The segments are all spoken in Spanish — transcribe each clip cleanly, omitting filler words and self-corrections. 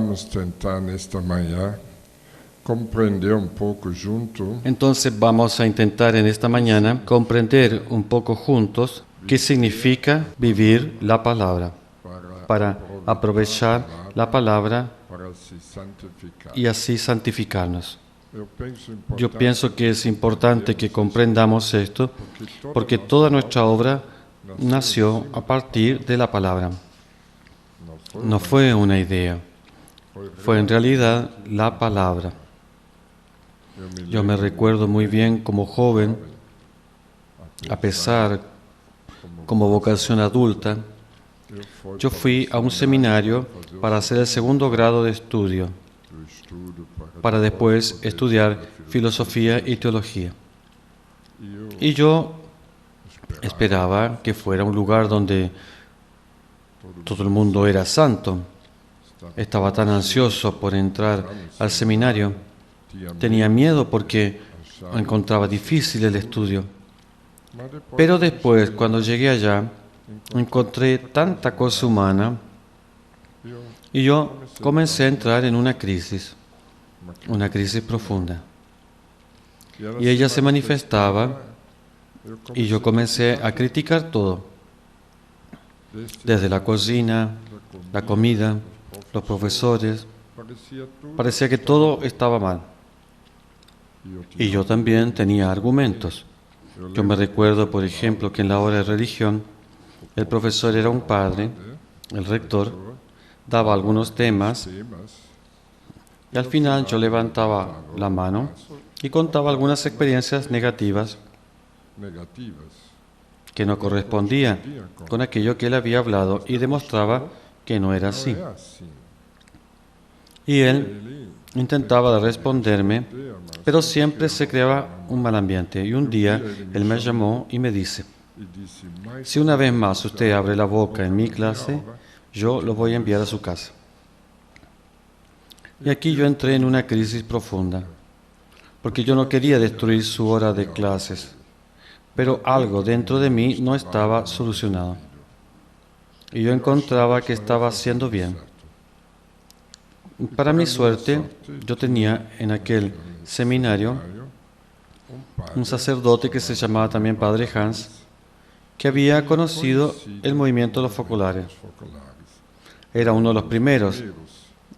vamos tentar nesta manhã compreender pouco junto. Entonces vamos a intentar en esta mañana comprender un poco juntos qué significa vivir la palabra, para aprovechar la palabra para se santificar. y así santificarnos. Yo Yo pienso que es importante que comprendamos esto porque toda nuestra obra nació a partir de la palabra. No fue una idea, fue en realidad la palabra. Yo me recuerdo muy bien como joven, a pesar como vocación adulta, yo fui a un seminario para hacer el segundo grado de estudio, para después estudiar filosofía y teología. Y yo esperaba que fuera un lugar donde todo el mundo era santo. Estaba tan ansioso por entrar al seminario. Tenía miedo porque encontraba difícil el estudio. Pero después, cuando llegué allá, encontré tanta cosa humana y yo comencé a entrar en una crisis profunda. Y ella se manifestaba y yo comencé a criticar todo, desde la cocina, la comida, los profesores. Parecía que todo estaba mal. Y yo también tenía argumentos. Yo me recuerdo, por ejemplo, que en la hora de religión, el profesor era un padre, el rector, daba algunos temas, y al final yo levantaba la mano y contaba algunas experiencias negativas que no correspondían con aquello que él había hablado y demostraba que no era así. Y él intentaba responderme, pero siempre se creaba un mal ambiente. Y un día él me llamó y me dice: si una vez más usted abre la boca en mi clase, yo lo voy a enviar a su casa. Y aquí yo entré en una crisis profunda, porque yo no quería destruir su hora de clases, pero algo dentro de mí no estaba solucionado. Y yo encontraba que estaba haciendo bien. Para mi suerte, yo tenía en aquel seminario un sacerdote que se llamaba también Padre Hans, que había conocido el movimiento de los focolares. Era uno de los primeros.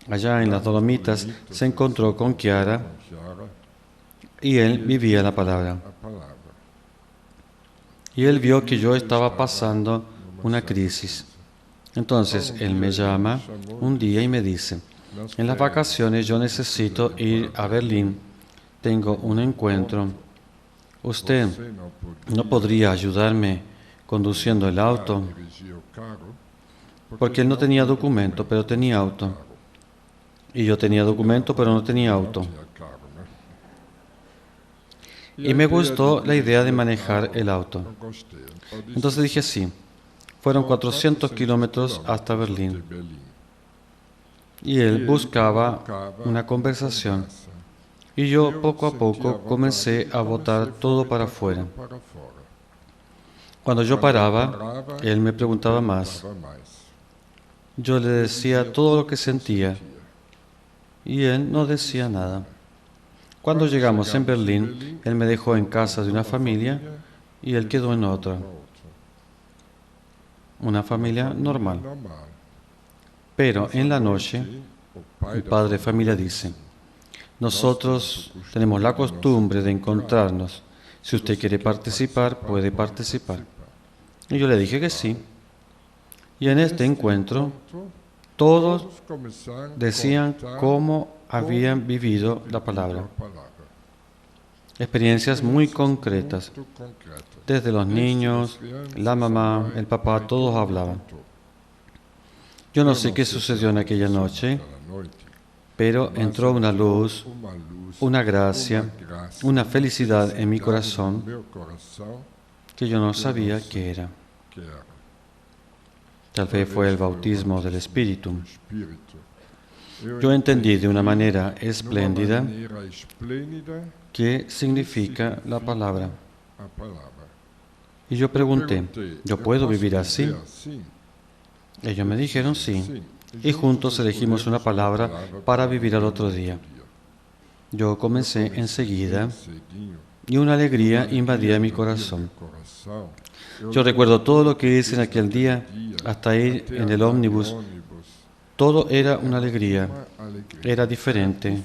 Allá en las Dolomitas se encontró con Chiara y él vivía la palabra. Y él vio que yo estaba pasando una crisis. Entonces él me llama un día y me dice: en las vacaciones yo necesito ir a Berlín. Tengo un encuentro. ¿Usted no podría ayudarme conduciendo el auto? Porque él no tenía documento, pero tenía auto. Y yo tenía documento, pero no tenía auto. Y me gustó la idea de manejar el auto. Entonces dije sí. Fueron 400 kilómetros hasta Berlín. Y él buscaba una conversación. Y yo poco a poco comencé a botar todo para afuera. Cuando yo paraba, él me preguntaba más. Yo le decía todo lo que sentía y él no decía nada. Cuando llegamos en Berlín, él me dejó en casa de una familia y él quedó en otra. Una familia normal. Pero en la noche, el padre de familia dice: nosotros tenemos la costumbre de encontrarnos. Si usted quiere participar, puede participar. Y yo le dije que sí. Y en este encuentro, todos decían cómo habían vivido la palabra. Experiencias muy concretas. Desde los niños, la mamá, el papá, todos hablaban. Yo no sé qué sucedió en aquella noche, pero entró una luz, una gracia, una felicidad en mi corazón que yo no sabía qué era. Tal vez fue el bautismo del Espíritu. Yo entendí de una manera espléndida qué significa la palabra. Y yo pregunté: ¿yo puedo vivir así? Ellos me dijeron sí. y juntos elegimos una palabra para vivir al otro día. Yo comencé enseguida y una alegría invadía mi corazón. Yo recuerdo todo lo que hice en aquel día, hasta ir en el ómnibus. Todo era una alegría, era diferente,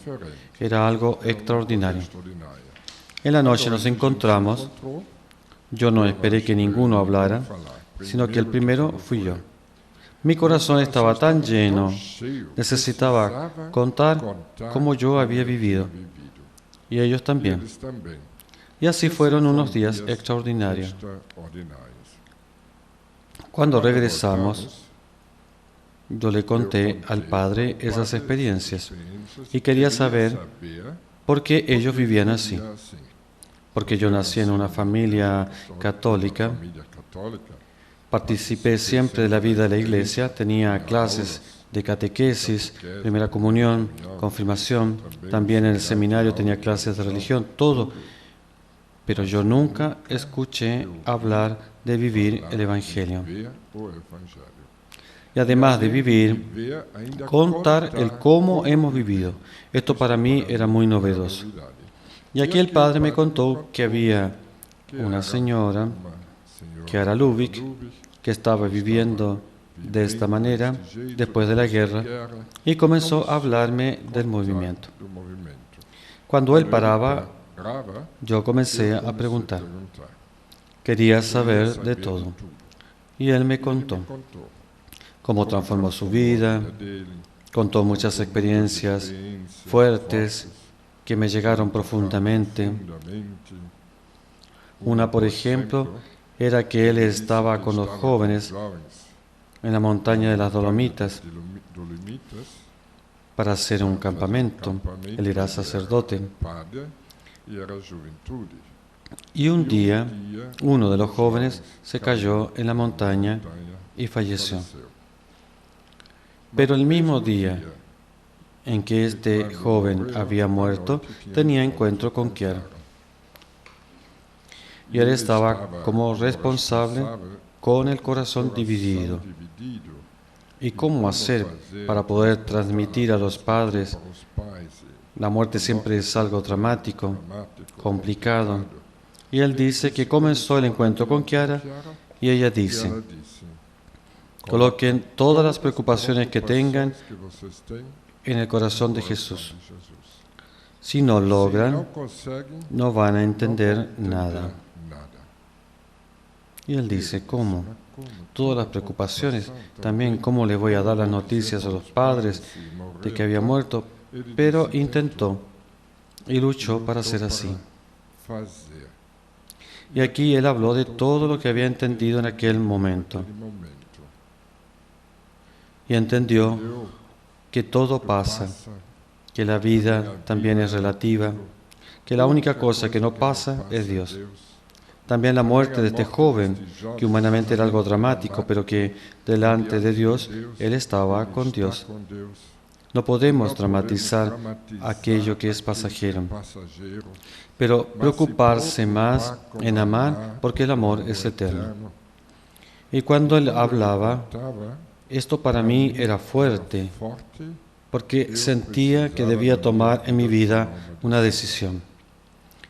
era algo extraordinario. En la noche nos encontramos. Yo no esperé que ninguno hablara, sino que el primero fui yo. Mi corazón estaba tan lleno, necesitaba contar cómo yo había vivido, y ellos también. Y así fueron unos días extraordinarios. Cuando regresamos, yo le conté al Padre esas experiencias y quería saber por qué ellos vivían así. Porque yo nací en una familia católica, participé siempre de la vida de la iglesia, tenía clases de catequesis, primera comunión, confirmación, también en el seminario tenía clases de religión, todo. Pero yo nunca escuché hablar de vivir el Evangelio. Y además de vivir, contar el cómo hemos vivido. Esto para mí era muy novedoso. Y aquí el Padre me contó que había una señora, Chiara Lubich, que estaba viviendo de esta manera después de la guerra y comenzó a hablarme del movimiento. Cuando él paraba, yo comencé a preguntar. Quería saber de todo. Y él me contó cómo transformó su vida, contó muchas experiencias fuertes que me llegaron profundamente. Una, por ejemplo, era que él estaba con los jóvenes en la montaña de las Dolomitas para hacer un campamento. Él era sacerdote. Y un día, uno de los jóvenes se cayó en la montaña y falleció. Pero el mismo día en que este joven había muerto, tenía encuentro con Chiara. Y él estaba como responsable con el corazón dividido. ¿Y cómo hacer para poder transmitir a los padres? La muerte siempre es algo dramático, complicado. Y él dice que comenzó el encuentro con Chiara y ella dice: coloquen todas las preocupaciones que tengan en el corazón de Jesús. Si no logran, no van a entender nada. Y él dice: ¿cómo? Todas las preocupaciones, también cómo le voy a dar las noticias a los padres de que había muerto, pero intentó y luchó para ser así. Y aquí él habló de todo lo que había entendido en aquel momento. Y entendió que todo pasa, que la vida también es relativa, que la única cosa que no pasa es Dios. También la muerte de este joven, que humanamente era algo dramático, pero que delante de Dios, él estaba con Dios. No podemos dramatizar aquello que es pasajero, pero preocuparse más en amar, porque el amor es eterno. Y cuando él hablaba, esto para mí era fuerte, porque sentía que debía tomar en mi vida una decisión.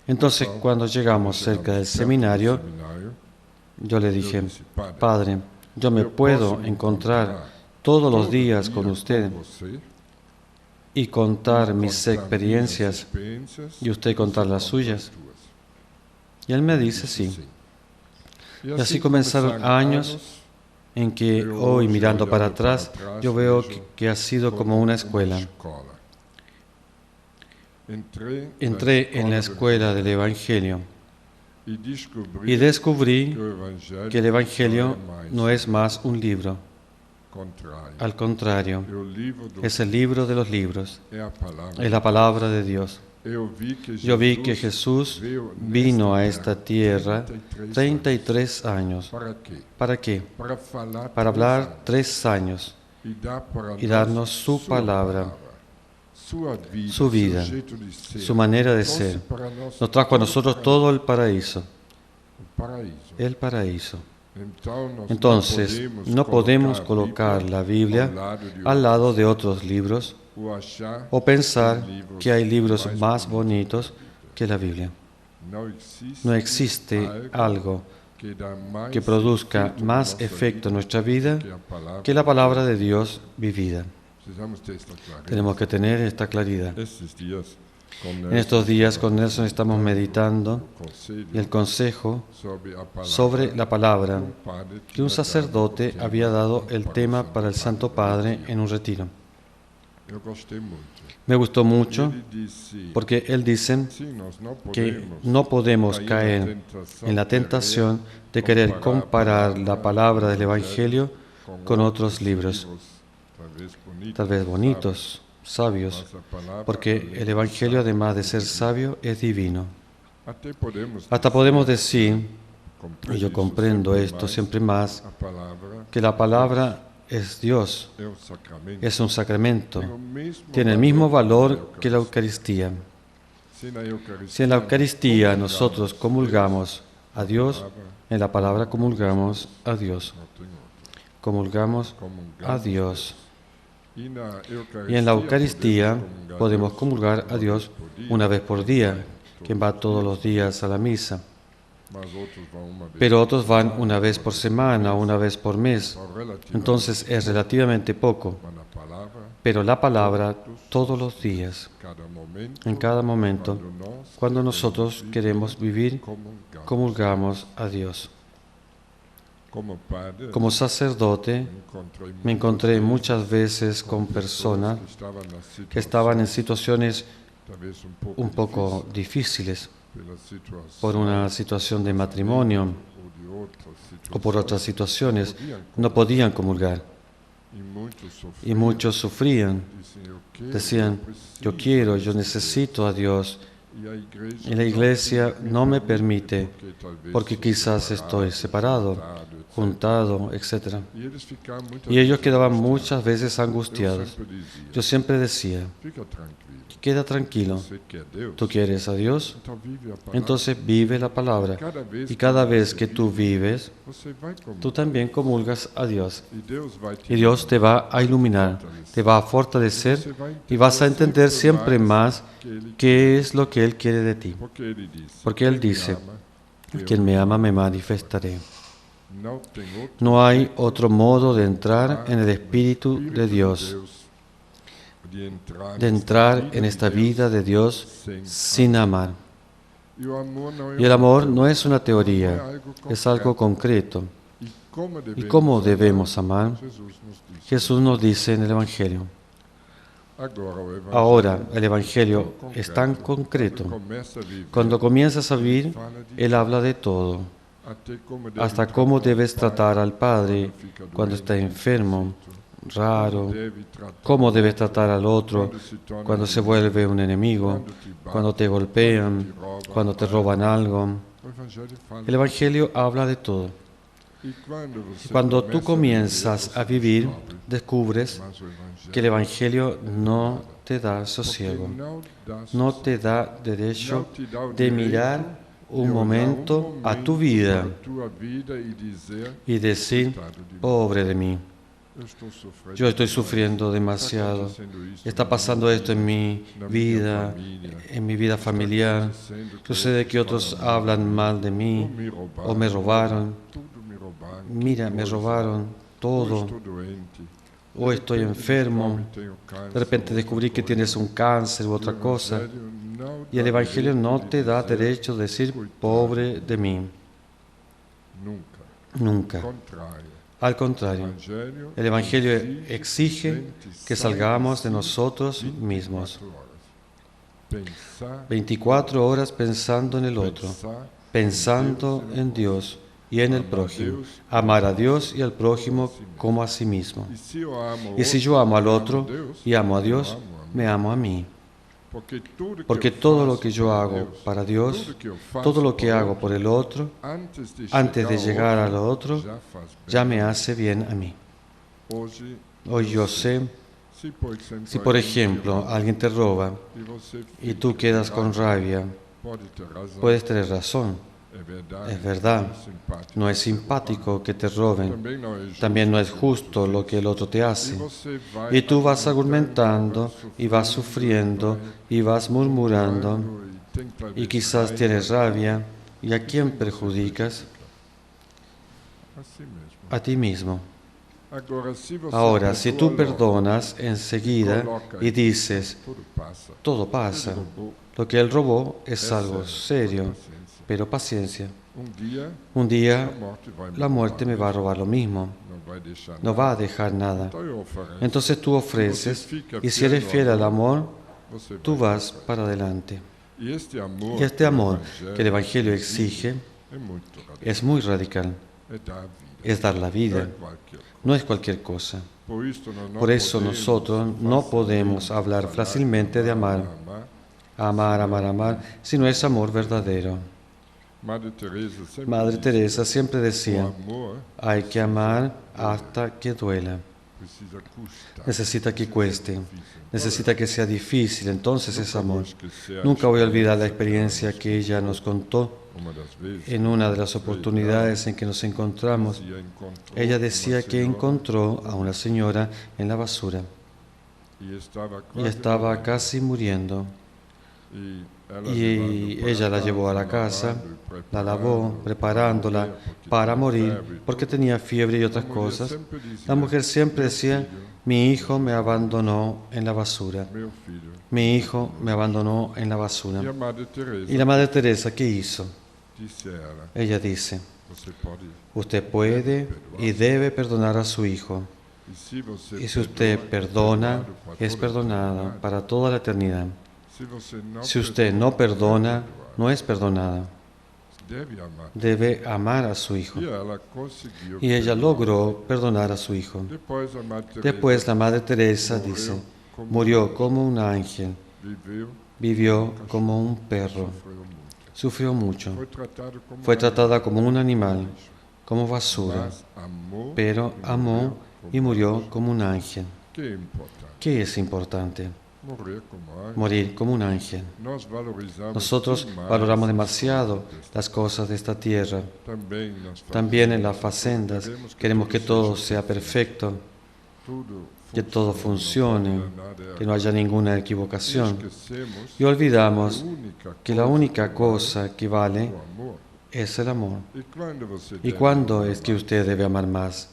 Entonces, cuando llegamos cerca del seminario, yo le dije: Padre, yo me puedo encontrar todos los días con usted y contar mis experiencias y usted contar las suyas. Y él me dice sí. Y así comenzaron años en que hoy, mirando para atrás, yo veo que ha sido como una escuela. Entré en la escuela del Evangelio y descubrí que el Evangelio no es más un libro. Al contrario, es el libro de los libros, es la palabra de Dios. Yo vi que Jesús vino a esta tierra 33 años. ¿Para qué? Para hablar 3 años y darnos su palabra, su vida, su manera de ser. Nos trajo a nosotros todo el paraíso. El paraíso. Entonces, no podemos colocar la Biblia al lado de otros libros o pensar que hay libros más bonitos que la Biblia. No existe algo que produzca más efecto en nuestra vida que la palabra de Dios vivida. Tenemos que tener esta claridad. En estos días con Nelson estamos meditando el consejo sobre la palabra que un sacerdote había dado el tema para el Santo Padre en un retiro. Me gustó mucho porque él dice que no podemos caer en la tentación de querer comparar la palabra del Evangelio con otros libros, tal vez bonitos, sabios, porque el Evangelio, además de ser sabio, es divino. Hasta podemos decir, y yo comprendo esto siempre más, que la palabra es Dios, es un sacramento, tiene el mismo valor que la Eucaristía. Si en la Eucaristía nosotros comulgamos a Dios, en la palabra comulgamos a Dios. Comulgamos a Dios. Y en la Eucaristía podemos comulgar a Dios una vez por día, quien va todos los días a la misa. Pero otros van una vez por semana o una vez por mes. Entonces es relativamente poco. Pero la palabra todos los días, en cada momento, cuando nosotros queremos vivir, comulgamos a Dios. Como sacerdote, me encontré muchas veces con personas que estaban en situaciones un poco difíciles, por una situación de matrimonio o por otras situaciones, no podían comulgar. Y muchos sufrían. Decían, yo quiero, yo necesito a Dios. Y la iglesia no me permite, porque quizás estoy separado, juntado, etc. Y ellos quedaban muchas veces angustiados. Yo siempre decía, queda tranquilo, tú quieres a Dios, entonces vive la palabra. Y cada vez que tú vives, tú también comulgas a Dios. Y Dios te va a iluminar, te va a fortalecer y vas a entender siempre más qué es lo que Él quiere de ti. Porque Él dice, quien me ama me manifestaré. No hay otro modo de entrar en el Espíritu de Dios, de entrar en esta vida de Dios sin amar. Y el amor no es una teoría, es algo concreto. ¿Y cómo debemos amar? Jesús nos dice en el Evangelio. Ahora, el Evangelio es tan concreto. Cuando comienzas a vivir, Él habla de todo. Hasta cómo debes tratar al Padre cuando está enfermo, raro, cómo debes tratar al otro cuando se vuelve un enemigo, cuando te golpean, cuando te roban algo. El Evangelio habla de todo. Cuando tú comienzas a vivir, descubres que el Evangelio no te da sosiego, no te da derecho de mirar un momento a tu vida y decir, pobre de mí, yo estoy sufriendo demasiado, está pasando esto en mi vida familiar, sucede que otros hablan mal de mí o me robaron. Mira, me robaron todo, o estoy enfermo, de repente descubrí que tienes un cáncer u otra cosa, y el Evangelio no te da derecho de decir, pobre de mí. Nunca. Al contrario, el Evangelio exige que salgamos de nosotros mismos. 24 horas pensando en el otro, pensando en Dios y en el prójimo. Amar a Dios y al prójimo como a sí mismo. Y si yo amo al otro y amo a Dios, me amo a mí. Porque todo lo que yo hago para Dios, todo lo que hago por el otro, antes de llegar al otro, ya me hace bien a mí. Hoy yo sé, si por ejemplo alguien te roba y tú quedas con rabia, puedes tener razón. Es verdad, no es simpático que te roben, también no es justo lo que el otro te hace. Y tú vas argumentando y vas sufriendo y vas murmurando y quizás tienes rabia. ¿Y a quién perjudicas? A ti mismo. Ahora, si tú perdonas enseguida y dices, todo pasa, lo que él robó es algo serio, pero paciencia. Un día la muerte me va a robar lo mismo, no va a dejar nada. Entonces tú ofreces y si eres fiel al amor, tú vas para adelante. Y este amor que el Evangelio exige es muy radical, es dar la vida, no es cualquier cosa. Por eso nosotros no podemos hablar fácilmente de amar, si no es amor verdadero. Madre Teresa siempre decía, hay que amar hasta que duela. Necesita que cueste, necesita que sea difícil, entonces es amor. Nunca voy a olvidar la experiencia que ella nos contó en una de las oportunidades en que nos encontramos. Ella decía que encontró a una señora en la basura y estaba casi muriendo. Y ella la llevó a la casa, la lavó, preparándola para morir, porque tenía fiebre y otras cosas. La mujer siempre decía, mi hijo me abandonó en la basura. Mi hijo me abandonó en la basura. ¿Y la Madre Teresa qué hizo? Ella dice, usted puede y debe perdonar a su hijo. Y si usted perdona, es perdonada para toda la eternidad. Si usted no perdona, no es perdonada. Debe amar a su hijo. Y ella logró perdonar a su hijo. Después la Madre Teresa dice, murió como un ángel, vivió como un perro, sufrió mucho, fue tratada como un animal, como basura, pero amó y murió como un ángel. ¿Qué es importante? Morir como un ángel. Nosotros valoramos demasiado las cosas de esta tierra. También en las facendas queremos que todo sea perfecto, que todo funcione, que no haya ninguna equivocación. Y olvidamos que la única cosa que vale es el amor. ¿Y cuándo es que usted debe amar más?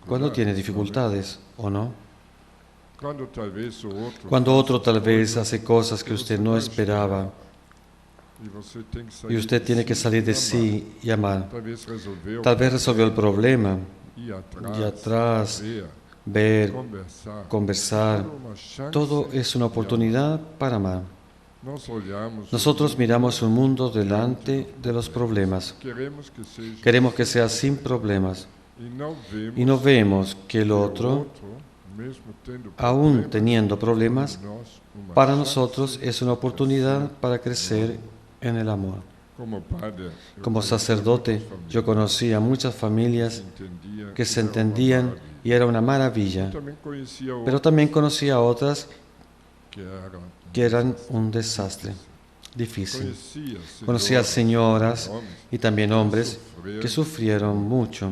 ¿Cuándo tiene dificultades o no? Cuando otro tal vez hace cosas que usted no esperaba y usted tiene que salir de sí y amar. Tal vez resolvió el problema y atrás, ver, conversar. Todo es una oportunidad para amar. Nosotros miramos un mundo delante de los problemas. Queremos que sea sin problemas y no vemos que el otro, aún teniendo problemas, para nosotros es una oportunidad para crecer en el amor. Como sacerdote, yo conocí a muchas familias que se entendían y era una maravilla, pero también conocí a otras que eran un desastre, difícil. Conocí a señoras y también hombres que sufrieron mucho,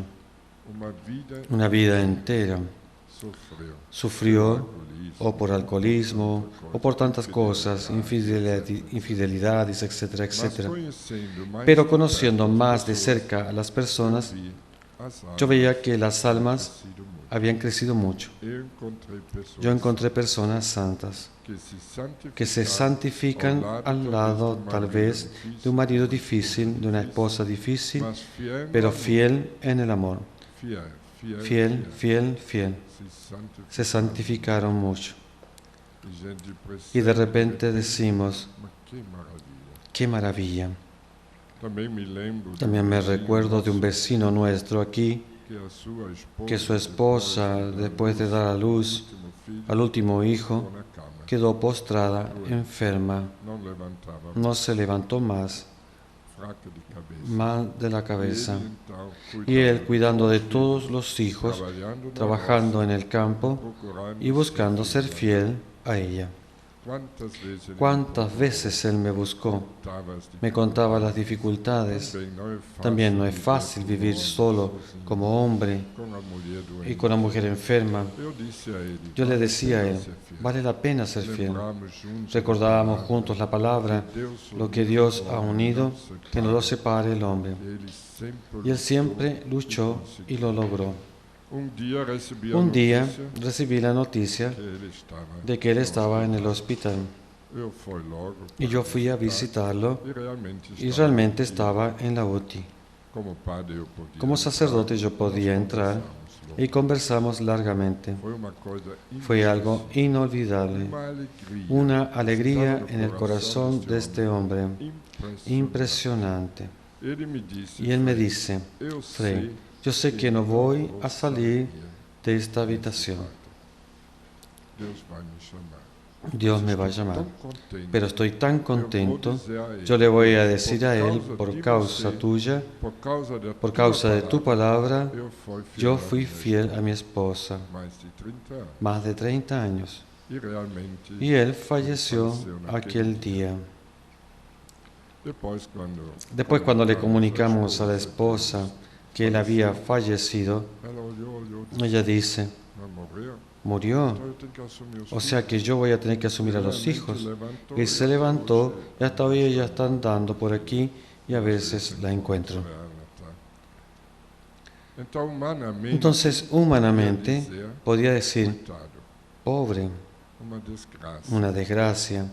una vida entera. Sufrió o por alcoholismo o por tantas cosas, infidelidades, etcétera, etcétera. Pero conociendo más de cerca a las personas, yo veía que las almas habían crecido mucho. Yo encontré personas santas que se santifican al lado tal vez de un marido difícil, de una esposa difícil, pero fiel en el amor. Fiel, fiel, fiel. Se santificaron mucho. Y de repente decimos, ¡qué maravilla! También me recuerdo de un vecino nuestro aquí, que su esposa, después de dar a luz al último hijo, quedó postrada, enferma, no se levantó más de la cabeza. Y él cuidando de todos los hijos, trabajando en el campo y buscando ser fiel a ella. ¿Cuántas veces Él me buscó? Me contaba las dificultades. También no es fácil vivir solo como hombre y con una mujer enferma. Yo le decía a Él, vale la pena ser fiel. Recordábamos juntos la palabra, lo que Dios ha unido, que no lo separe el hombre. Y Él siempre luchó y lo logró. Un día recibí la noticia de que Él estaba en el hospital. Y yo fui a visitarlo y realmente estaba en la UTI. Como sacerdote yo podía entrar y conversamos largamente. Fue algo inolvidable, una alegría en el corazón de este hombre, impresionante. Y él me dice, Frei, yo sé que no voy a salir de esta habitación. Dios me va a llamar, pero estoy tan contento, yo le voy a decir a Él, por causa tuya, por causa de tu palabra, yo fui fiel a mi esposa, más de 30 años, y Él falleció aquel día. Después, cuando le comunicamos a la esposa que Él había fallecido, ella dice, murió, o sea que yo voy a tener que asumir a los hijos. Y se levantó y hasta hoy ella está andando por aquí y a veces la encuentro. Entonces, humanamente, podía decir, pobre, una desgracia,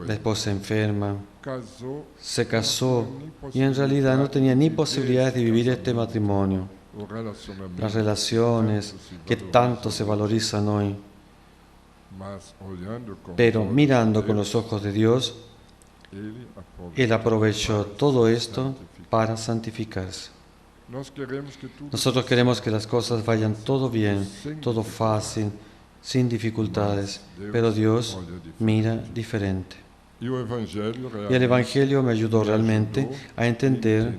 la esposa enferma, se casó y en realidad no tenía ni posibilidades de vivir este matrimonio. Las relaciones que tanto se valorizan hoy. Pero mirando con los ojos de Dios, Él aprovechó todo esto para santificarse. Nosotros queremos que las cosas vayan todo bien, todo fácil, sin dificultades, pero Dios mira diferente. Y el Evangelio me ayudó realmente a entender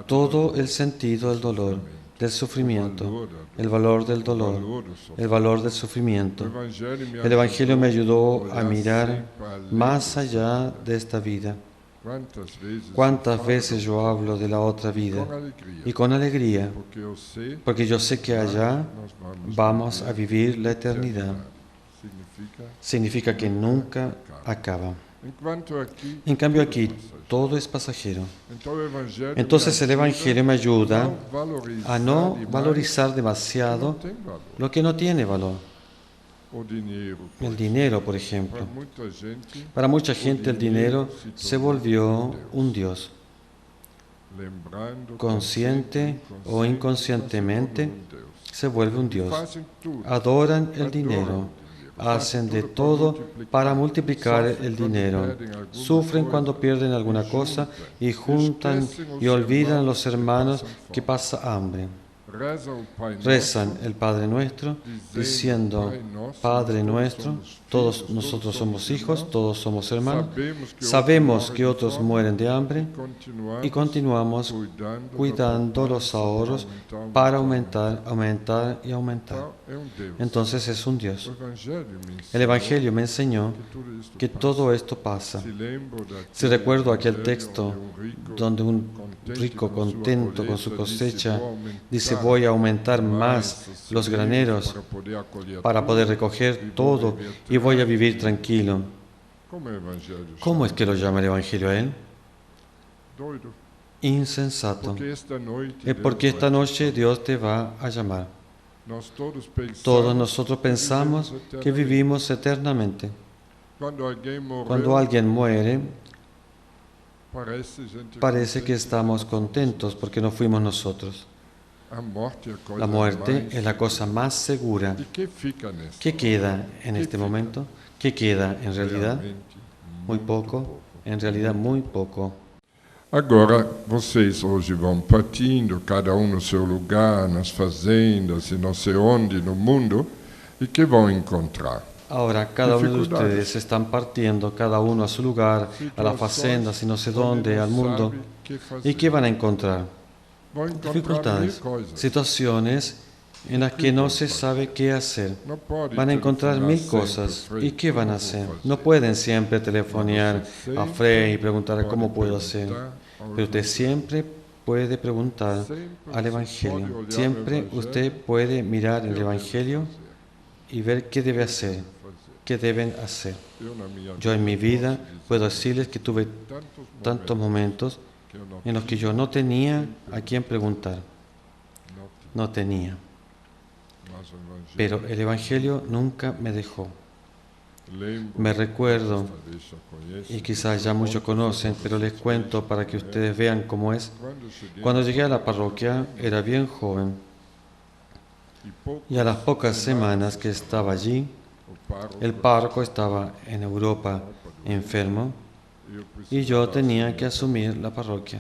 todo el sentido del dolor, del sufrimiento, el valor del dolor, el valor del sufrimiento. El Evangelio me ayudó a mirar más allá de esta vida. ¿Cuántas veces yo hablo de la otra vida? Y con alegría, porque yo sé que allá vamos a vivir la eternidad. Significa que nunca acaba. En cambio aquí todo es pasajero. Entonces el Evangelio me ayuda a no valorizar demasiado lo que no tiene valor. El dinero, por ejemplo. Para mucha gente el dinero se volvió un Dios. Consciente o inconscientemente se vuelve un Dios. Adoran el dinero. Hacen de todo para multiplicar el dinero. Sufren cuando pierden alguna cosa y juntan y olvidan a los hermanos que pasa hambre. Rezan el Padre Nuestro diciendo, Padre Nuestro, todos nosotros somos hijos, todos somos hermanos. Sabemos que otros mueren de hambre y continuamos cuidando los ahorros para aumentar, aumentar y aumentar. Entonces es un Dios. El Evangelio me enseñó que todo esto pasa. Si recuerdo aquel texto donde un rico contento con su cosecha dice, voy a aumentar más los graneros para poder recoger todo y voy a vivir tranquilo. ¿Cómo es que lo llama el Evangelio a él? Insensato. Es porque esta noche Dios te va a llamar. Todos nosotros pensamos que vivimos eternamente. Cuando alguien muere, parece que estamos contentos porque no fuimos nosotros. La muerte es la cosa más segura. ¿Qué queda en este momento? ¿Qué queda en realidad? Muy pouco, em realidade muito pouco. Agora, vocês hoje vão partindo, cada no seu lugar, nas fazendas e não sei onde no mundo, e que vão encontrar? Ahora, cada uno de ustedes están partiendo, cada uno a su lugar, a las facendas y no sé dónde, al mundo. ¿Y qué van a encontrar? Dificultades, situaciones en las que no se sabe qué hacer. Van a encontrar mil cosas. ¿Y qué van a hacer? No pueden siempre telefonear a Frei y preguntar cómo puedo hacer. Pero usted siempre puede preguntar al Evangelio. Siempre usted puede mirar el Evangelio y ver qué debe hacer, qué deben hacer. Yo en mi vida puedo decirles que tuve tantos momentos en los que yo no tenía a quién preguntar. No tenía. Pero el Evangelio nunca me dejó. Me recuerdo, y quizás ya muchos conocen, pero les cuento para que ustedes vean cómo es. Cuando llegué a la parroquia era bien joven y a las pocas semanas que estaba allí, el párroco estaba en Europa enfermo y yo tenía que asumir la parroquia.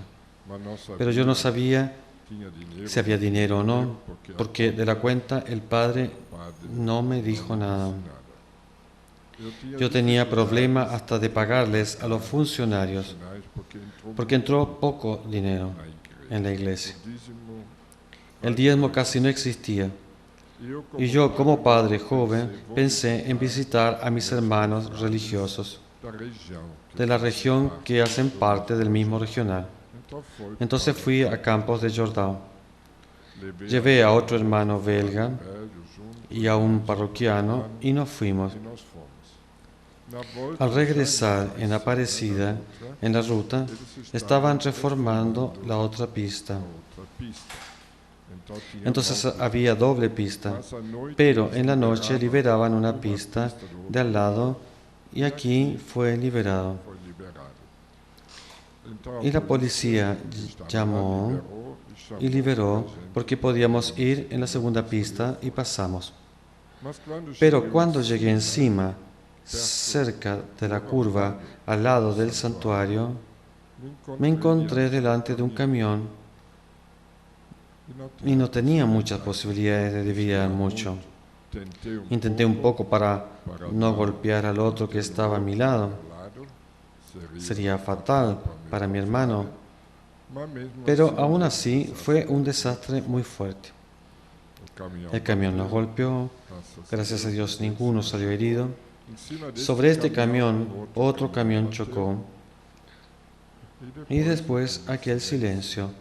Pero yo no sabía si había dinero o no, porque de la cuenta el padre no me dijo nada. Yo tenía problema hasta de pagarles a los funcionarios, porque entró poco dinero en la iglesia. El diezmo casi no existía. Y yo, como padre joven, pensé en visitar a mis hermanos religiosos de la región que hacen parte del mismo regional. Entonces fui a Campos de Jordão. Llevé a otro hermano belga y a un parroquiano y nos fuimos. Al regresar en Aparecida, en la ruta, estaban reformando la otra pista. Entonces había doble pista, pero en la noche liberaban una pista de al lado y aquí fue liberado. Y la policía llamó y liberó porque podíamos ir en la segunda pista y pasamos. Pero cuando llegué encima, cerca de la curva, al lado del santuario, me encontré delante de un camión y no tenía muchas posibilidades de desviar mucho. Intenté un poco para no golpear al otro que estaba a mi lado. Sería fatal para mi hermano. Pero aún así fue un desastre muy fuerte. El camión nos golpeó. Gracias a Dios ninguno salió herido. Sobre este camión otro camión chocó. Y después aquel silencio,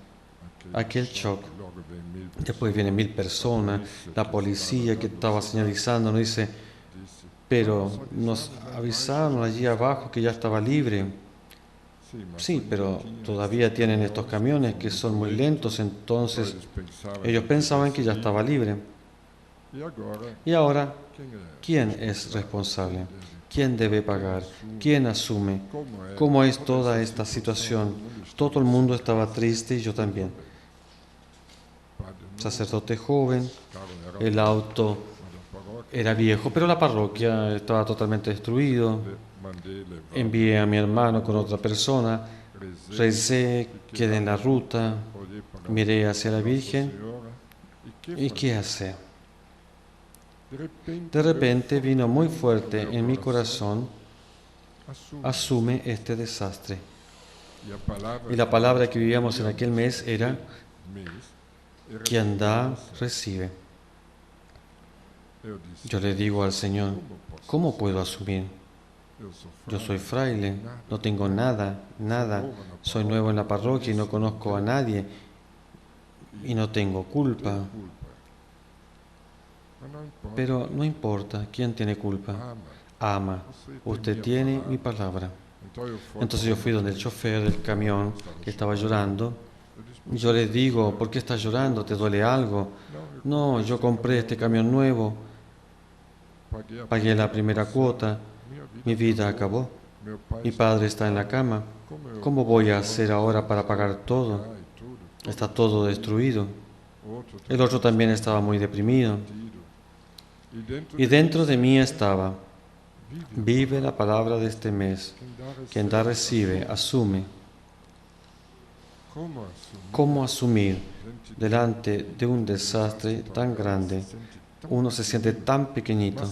aquel shock. Después vienen 1000 personas, la policía que estaba señalizando nos dice, pero nos avisaron allí abajo que ya estaba libre. Sí, pero todavía tienen estos camiones que son muy lentos, entonces ellos pensaban que ya estaba libre. Y ahora, ¿quién es responsable? ¿Quién debe pagar? ¿Quién asume? ¿Cómo es toda esta situación? Todo el mundo estaba triste y yo también. Sacerdote joven, el auto era viejo, pero la parroquia estaba totalmente destruida. Envié a mi hermano con otra persona, recé, quedé en la ruta, miré hacia la Virgen y ¿qué hacer? De repente vino muy fuerte en mi corazón, asume este desastre. Y la palabra que vivíamos en aquel mes era, quien da, recibe. Yo le digo al Señor, ¿cómo puedo asumir? Yo soy fraile, no tengo nada, soy nuevo en la parroquia y no conozco a nadie y no tengo culpa. Pero no importa, ¿quién tiene culpa? Ama, usted tiene mi palabra. Entonces yo fui donde el chofer del camión que estaba llorando. Yo le digo, ¿por qué estás llorando? ¿Te duele algo? No, yo compré este camión nuevo, pagué la primera cuota, mi vida acabó, mi padre está en la cama, ¿cómo voy a hacer ahora para pagar todo? Está todo destruido. El otro también estaba muy deprimido. Y dentro de mí estaba, vive la palabra de este mes, quien da recibe, asume. ¿Cómo asumir delante de un desastre tan grande? Uno se siente tan pequeñito,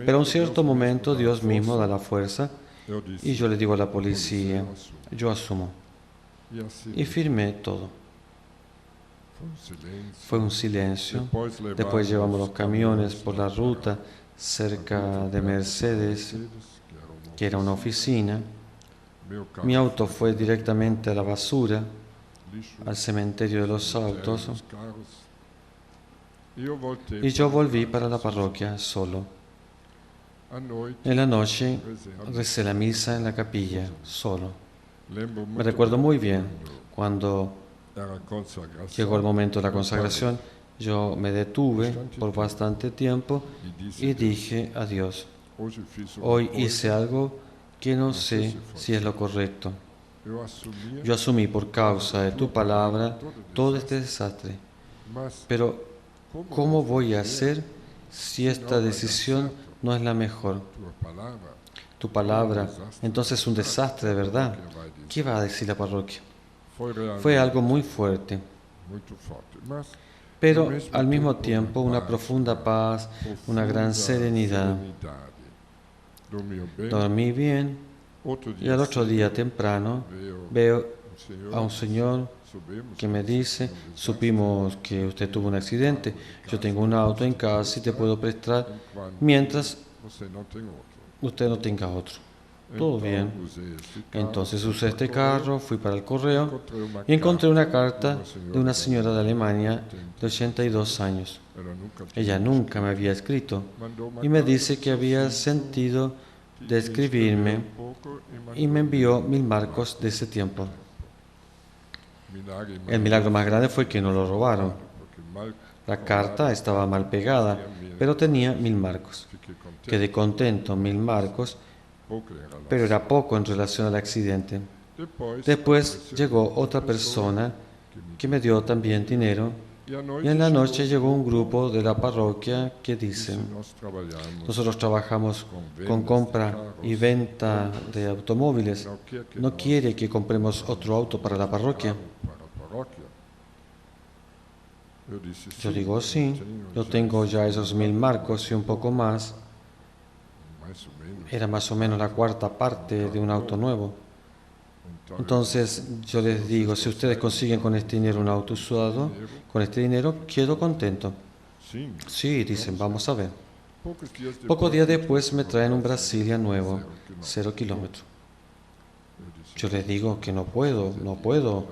pero a un cierto momento Dios mismo da la fuerza y yo le digo a la policía, yo asumo y firmé todo. Fue un silencio. Después llevamos los camiones por la ruta cerca de Mercedes, que era una oficina. Mi auto fue directamente a la basura, al cementerio de los autos, y yo volví para la parroquia solo. En la noche recé la misa en la capilla, solo. Me recuerdo muy bien cuando llegó el momento de la consagración. Yo me detuve por bastante tiempo y dije a Dios: hoy hice algo que no sé si es lo correcto. Yo asumí por causa de tu palabra todo este desastre. Pero, ¿cómo voy a hacer si esta decisión no es la mejor? Tu palabra, entonces es un desastre de verdad. ¿Qué va a decir la parroquia? Fue algo muy fuerte, pero al mismo tiempo una profunda paz, una gran serenidad. Dormí bien y al otro día temprano veo a un señor que me dice: supimos que usted tuvo un accidente, yo tengo un auto en casa y te puedo prestar mientras usted no tenga otro. Todo bien. Entonces usé este carro, fui para el correo y encontré una carta de una señora de Alemania de 82 años. Ella nunca me había escrito y me dice que había sentido de escribirme y me envió 1000 marcos de ese tiempo. El milagro más grande fue que no lo robaron. La carta estaba mal pegada, pero tenía 1000 marcos. Quedé contento, 1000 marcos, pero era poco en relación al accidente. Después llegó otra persona que me dio también dinero, y en la noche llegó un grupo de la parroquia que dice: nosotros trabajamos con compra y venta de automóviles. ¿No quiere que compremos otro auto para la parroquia? Yo digo: sí, yo tengo ya esos 1000 marcos y un poco más. Era más o menos la cuarta parte de un auto nuevo. Entonces yo les digo: si ustedes consiguen con este dinero un auto usado, con este dinero quedo contento. Sí, dicen, vamos a ver. Pocos días después me traen un Brasilia nuevo, 0 kilómetros. Yo les digo que no puedo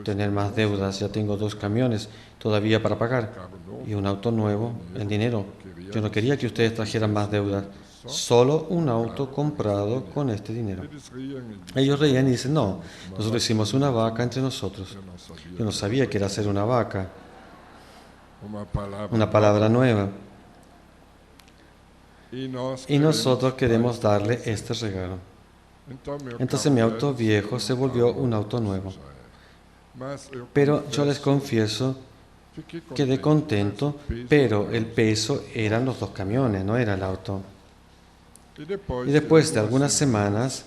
tener más deudas, ya tengo 2 camiones todavía para pagar y un auto nuevo, el dinero. Yo no quería que ustedes trajeran más deudas, solo un auto comprado con este dinero. Ellos reían y dicen: no, nosotros hicimos una vaca entre nosotros. Yo no sabía que era hacer una vaca, una palabra nueva. Y nosotros queremos darle este regalo. Entonces mi auto viejo se volvió un auto nuevo. Pero yo les confieso, quedé contento, pero el peso eran los 2 camiones, no era el auto. Y después de algunas semanas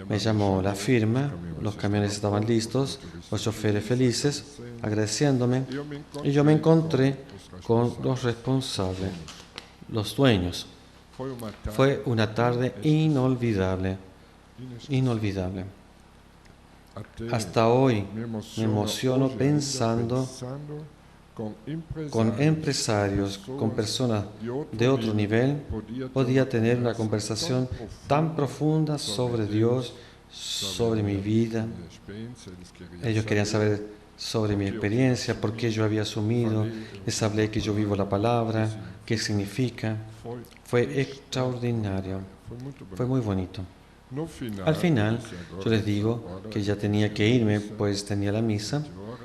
me llamó la firma, los camiones estaban listos, los choferes felices, agradeciéndome, y yo me encontré con los responsables, los dueños. Fue una tarde inolvidable, inolvidable. Hasta hoy me emociono pensando con empresarios, con personas de otro nivel, podía tener una conversación tan profunda sobre Dios, sobre mi vida. Ellos querían saber sobre mi experiencia, por qué yo había asumido, les hablé que yo vivo la palabra, qué significa. Fue extraordinario, fue muy bonito. Al final, yo les digo que ya tenía que irme, pues tenía la misa,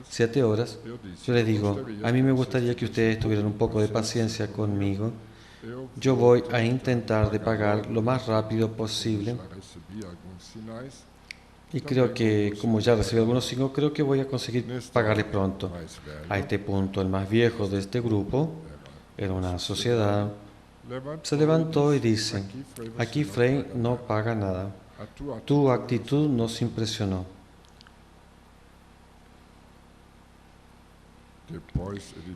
7 horas. Yo les digo: a mí me gustaría que ustedes tuvieran un poco de paciencia conmigo. Yo voy a intentar de pagar lo más rápido posible. Y creo que, como ya recibí algunos signos, creo que voy a conseguir pagarle pronto. A este punto, el más viejo de este grupo, era una sociedad, se levantó y dice: aquí Frei no paga nada. Tu actitud nos impresionó.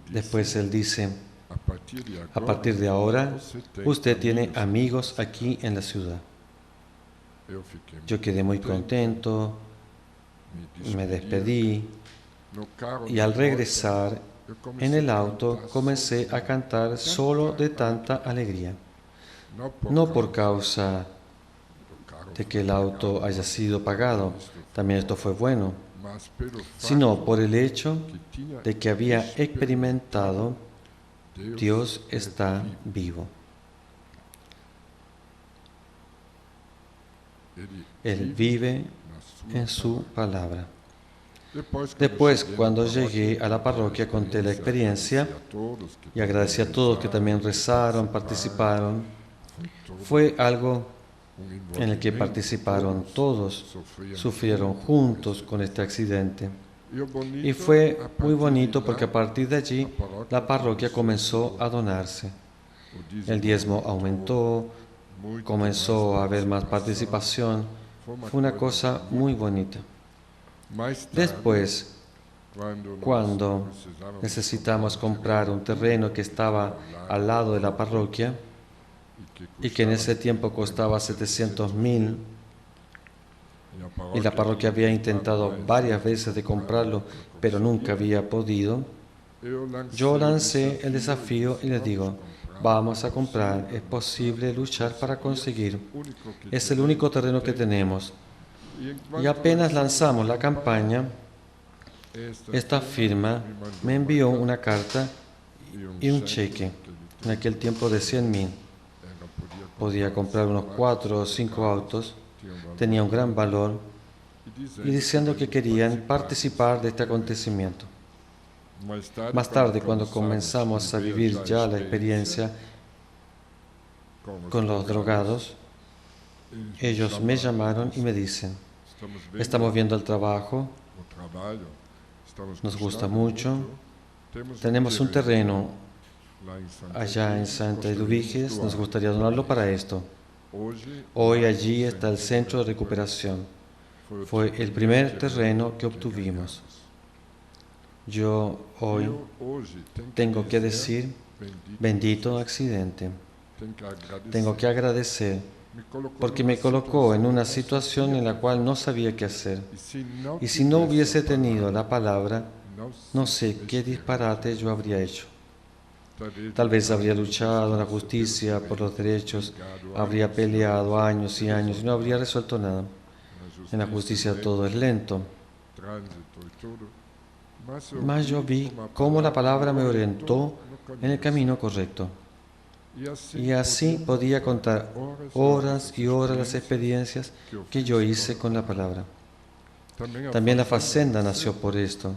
Después él dice: a partir de ahora, usted tiene amigos aquí en la ciudad. Yo quedé muy contento, me despedí Y al regresar en el auto comencé a cantar solo de tanta alegría. No por causa de que el auto haya sido pagado, también esto fue bueno, sino por el hecho de que había experimentado Dios está vivo. Él vive en su palabra. Después, cuando llegué a la parroquia, conté la experiencia y agradecí a todos que también rezaron, participaron. Fue algo en el que participaron todos, sufrieron juntos con este accidente. Y fue muy bonito porque a partir de allí la parroquia comenzó a donarse. El diezmo aumentó, comenzó a haber más participación. Fue una cosa muy bonita. Después, cuando necesitamos comprar un terreno que estaba al lado de la parroquia y que en ese tiempo costaba 700.000, y la parroquia había intentado varias veces de comprarlo, pero nunca había podido, yo lancé el desafío y les digo, vamos a comprar, es posible luchar para conseguir, es el único terreno que tenemos. Y apenas lanzamos la campaña, esta firma me envió una carta y un cheque, en aquel tiempo de 100.000. Podía comprar unos 4 o 5 autos, tenía un gran valor, y diciendo que querían participar de este acontecimiento. Más tarde, cuando comenzamos a vivir ya la experiencia con los drogados, ellos me llamaron y me dicen, estamos viendo el trabajo, nos gusta mucho, tenemos un terreno allá en Santa Eduviges, nos gustaría donarlo para esto. Hoy allí está el centro de recuperación. Fue el primer terreno que obtuvimos. Yo hoy tengo que decir, bendito accidente. Tengo que agradecer porque me colocó en una situación en la cual no sabía qué hacer. Y si no hubiese tenido la palabra, no sé qué disparate yo habría hecho. Tal vez habría luchado en la justicia por los derechos, habría peleado años y años y no habría resuelto nada. En la justicia todo es lento. Mas yo vi cómo la palabra me orientó en el camino correcto. Y así podía contar horas y horas las experiencias que yo hice con la palabra. También la Facenda nació por esto.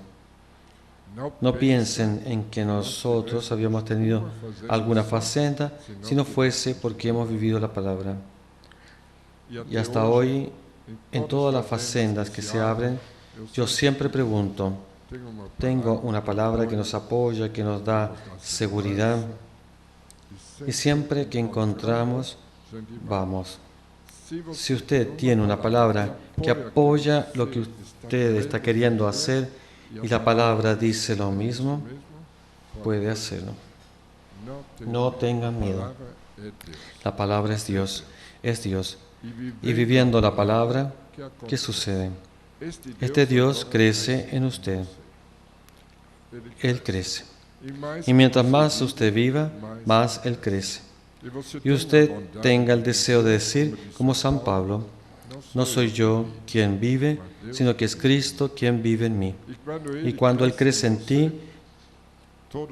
No piensen en que nosotros habíamos tenido alguna Facenda si no fuese porque hemos vivido la palabra. Y hasta hoy, en todas las facendas que se abren, yo siempre pregunto, tengo una palabra que nos apoya, que nos da seguridad. Y siempre que encontramos, vamos. Si usted tiene una palabra que apoya lo que usted está queriendo hacer y la palabra dice lo mismo, puede hacerlo. No tengan miedo. La palabra es Dios, es Dios. Y viviendo la palabra, ¿qué sucede? Este Dios crece en usted. Él crece. Y mientras más usted viva, más Él crece. Y usted tenga el deseo de decir, como San Pablo, no soy yo quien vive, sino que es Cristo quien vive en mí. Y cuando Él crece en ti,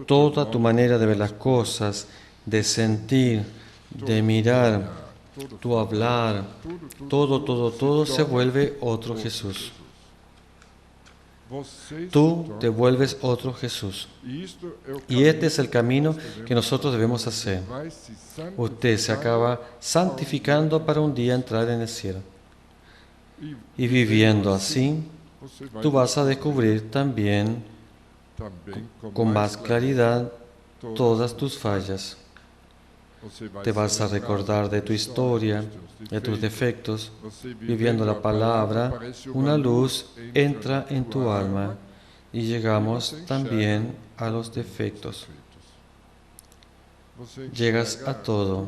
toda tu manera de ver las cosas, de sentir, de mirar, tu hablar, todo se vuelve otro Jesús. Tú te vuelves otro Jesús. Y este es el camino que nosotros debemos hacer. Usted se acaba santificando para un día entrar en el cielo. Y viviendo así, tú vas a descubrir también con más claridad todas tus fallas. Te vas a recordar de tu historia, de tus defectos. Viviendo la palabra, una luz entra en tu alma y llegamos también a los defectos. Llegas a todo.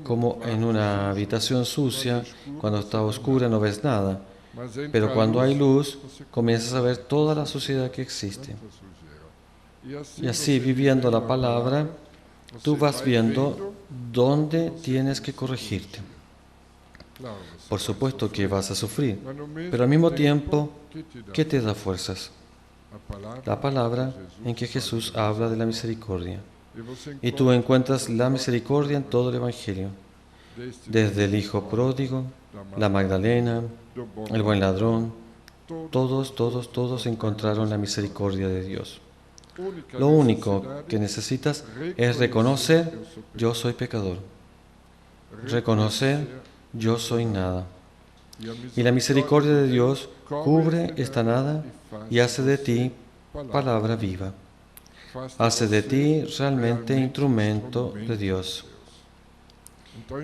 Como en una habitación sucia, cuando está oscura no ves nada. Pero cuando hay luz, comienzas a ver toda la suciedad que existe. Y así, viviendo la palabra, tú vas viendo dónde tienes que corregirte. Por supuesto que vas a sufrir, pero al mismo tiempo, ¿qué te da fuerzas? La palabra en que Jesús habla de la misericordia. Y tú encuentras la misericordia en todo el Evangelio, desde el hijo pródigo, la Magdalena, el buen ladrón. Todos encontraron la misericordia de Dios. Lo único que necesitas es reconocer: yo soy pecador. Reconocer: yo soy nada. Y la misericordia de Dios cubre esta nada y hace de ti palabra viva. Hace de ti realmente instrumento de Dios.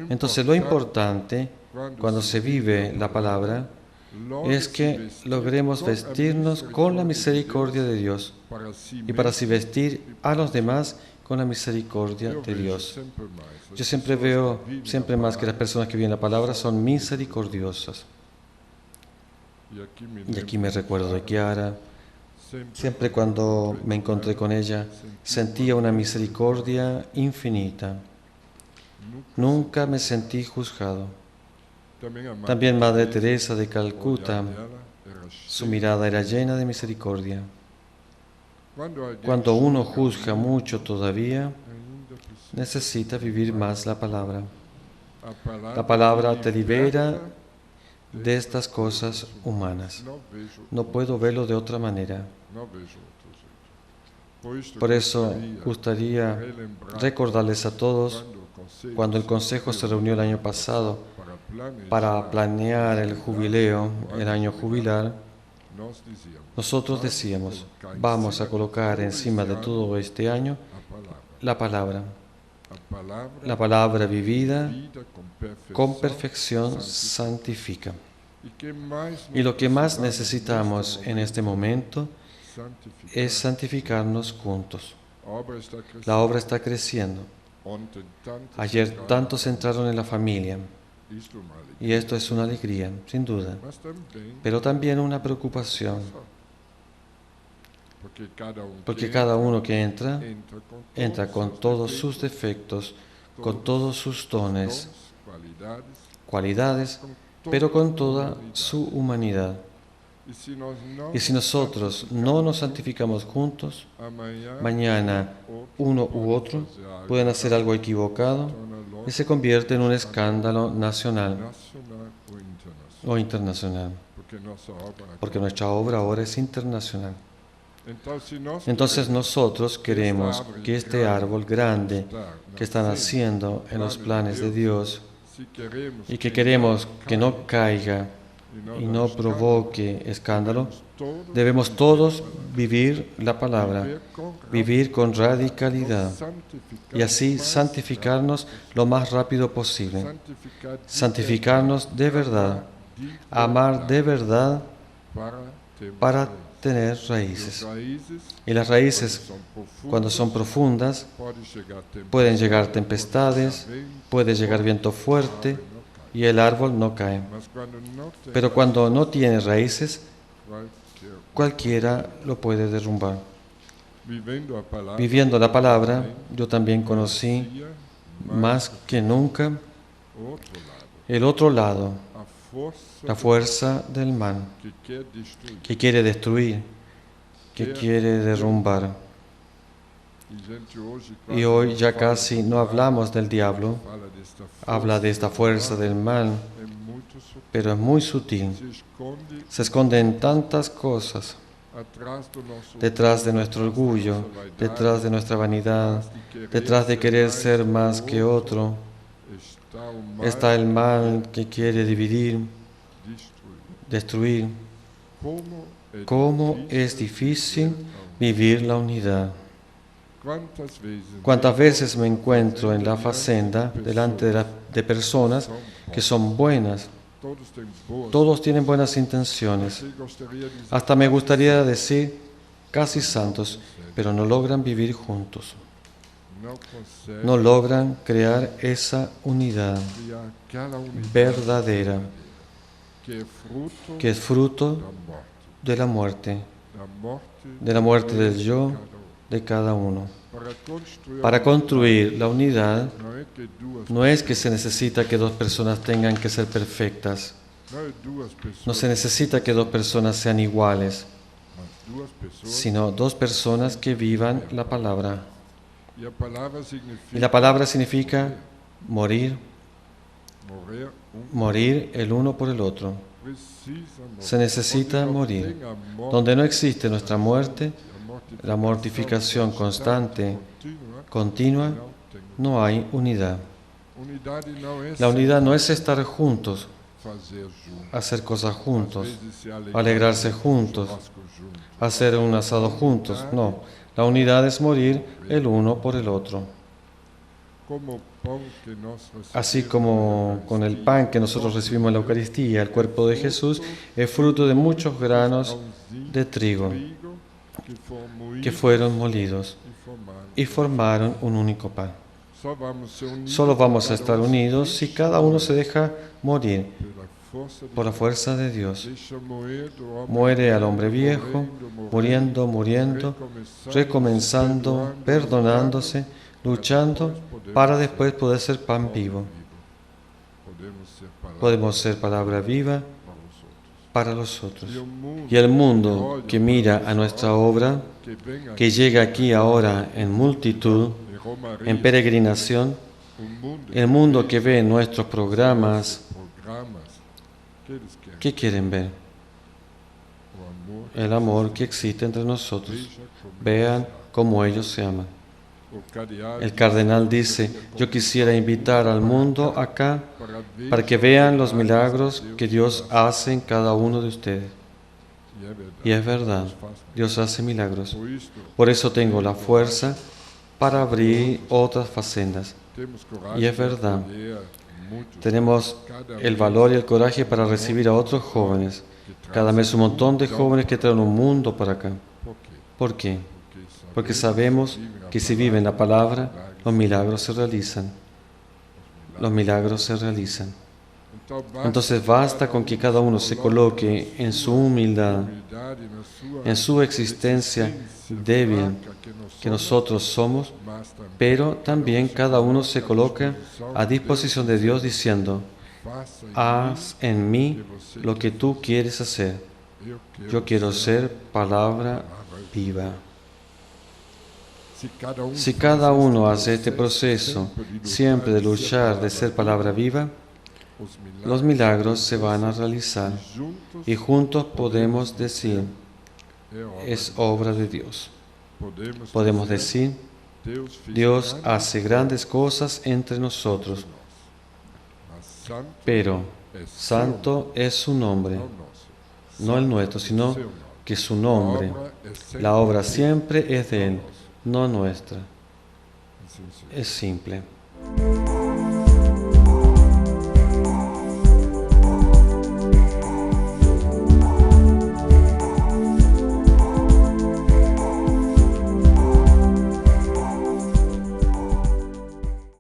Entonces, lo importante cuando se vive la palabra es que logremos vestirnos con la misericordia de Dios y para así vestir a los demás con la misericordia de Dios. Yo siempre veo, más que las personas que viven la palabra son misericordiosas. Y aquí me recuerdo de Kiara. Siempre cuando me encontré con ella, sentía una misericordia infinita. Nunca me sentí juzgado. También Madre Teresa de Calcuta, su mirada era llena de misericordia. Cuando uno juzga mucho todavía, necesita vivir más la palabra. La palabra te libera de estas cosas humanas. No puedo verlo de otra manera. Por eso gustaría recordarles a todos, cuando el Consejo se reunió el año pasado para planear el jubileo, el año jubilar, nosotros decíamos: vamos a colocar encima de todo este año la palabra. La palabra vivida con perfección santifica. Y lo que más necesitamos en este momento es santificarnos juntos. La obra está creciendo. Ayer tantos entraron en la familia y esto es una alegría, sin duda, pero también una preocupación, porque cada uno que entra con todos sus defectos, con todos sus dones, cualidades, pero con toda su humanidad. Y si nosotros no nos santificamos juntos, mañana uno u otro pueden hacer algo equivocado y se convierte en un escándalo nacional o internacional, porque nuestra obra ahora es internacional. Entonces nosotros queremos que este árbol grande que está naciendo en los planes de Dios y que queremos que no caiga y no provoque escándalo, debemos todos vivir la palabra, vivir con radicalidad y así santificarnos lo más rápido posible, santificarnos de verdad, amar de verdad para tener raíces. Y las raíces, cuando son profundas, pueden llegar tempestades, puede llegar viento fuerte y el árbol no cae. Pero cuando no tiene raíces, cualquiera lo puede derrumbar. Viviendo la palabra, yo también conocí más que nunca el otro lado, la fuerza del mal, que quiere destruir, que quiere derrumbar. Y hoy ya casi no hablamos del diablo, habla de esta fuerza del mal, pero es muy sutil. Se esconden tantas cosas detrás de nuestro orgullo, detrás de nuestra vanidad, detrás de querer ser más que otro. Está el mal que quiere dividir, destruir. ¿Cómo es difícil vivir la unidad? ¿Cuántas veces me encuentro en la facenda delante de personas que son buenas? Todos tienen buenas intenciones. Hasta me gustaría decir casi santos, pero no logran vivir juntos. No logran crear esa unidad verdadera que es fruto de la muerte del yo de cada uno. Para construir la unidad no es que se necesita que dos personas tengan que ser perfectas, no se necesita que dos personas sean iguales, sino dos personas que vivan la palabra. Y la palabra significa morir el uno por el otro. Se necesita morir. Donde no existe nuestra muerte, la mortificación constante, continua, no hay unidad. La unidad no es estar juntos, hacer cosas juntos, alegrarse juntos, hacer un asado juntos. No, la unidad es morir el uno por el otro. Así como con el pan que nosotros recibimos en la Eucaristía, el cuerpo de Jesús es fruto de muchos granos de trigo que fueron molidos y formaron un único pan. Solo vamos a estar unidos si cada uno se deja morir por la fuerza de Dios. Muere al hombre viejo, muriendo, recomenzando, perdonándose, luchando para después poder ser pan vivo. Podemos ser palabra viva para los otros. Y el mundo que mira a nuestra obra, que llega aquí ahora en multitud, en peregrinación, el mundo que ve nuestros programas, ¿qué quieren ver? El amor que existe entre nosotros. Vean cómo ellos se aman. El cardenal dice, yo quisiera invitar al mundo acá para que vean los milagros que Dios hace en cada uno de ustedes. Y es verdad, Dios hace milagros. Por eso tengo la fuerza para abrir otras facendas. Y es verdad, tenemos el valor y el coraje para recibir a otros jóvenes. Cada mes un montón de jóvenes que traen un mundo para acá. ¿Por qué? Porque sabemos que si viven la palabra, los milagros se realizan. Los milagros se realizan. Entonces basta con que cada uno se coloque en su humildad, en su existencia débil que nosotros somos, pero también cada uno se coloca a disposición de Dios diciendo, haz en mí lo que tú quieres hacer. Yo quiero ser palabra viva. Si cada uno hace este proceso siempre de luchar, de ser palabra viva, los milagros se van a realizar y juntos podemos decir, es obra de Dios. Podemos decir, Dios hace grandes cosas entre nosotros, pero santo es su nombre, no el nuestro, sino que su nombre, la obra siempre es de Él, no nuestra. Es simple.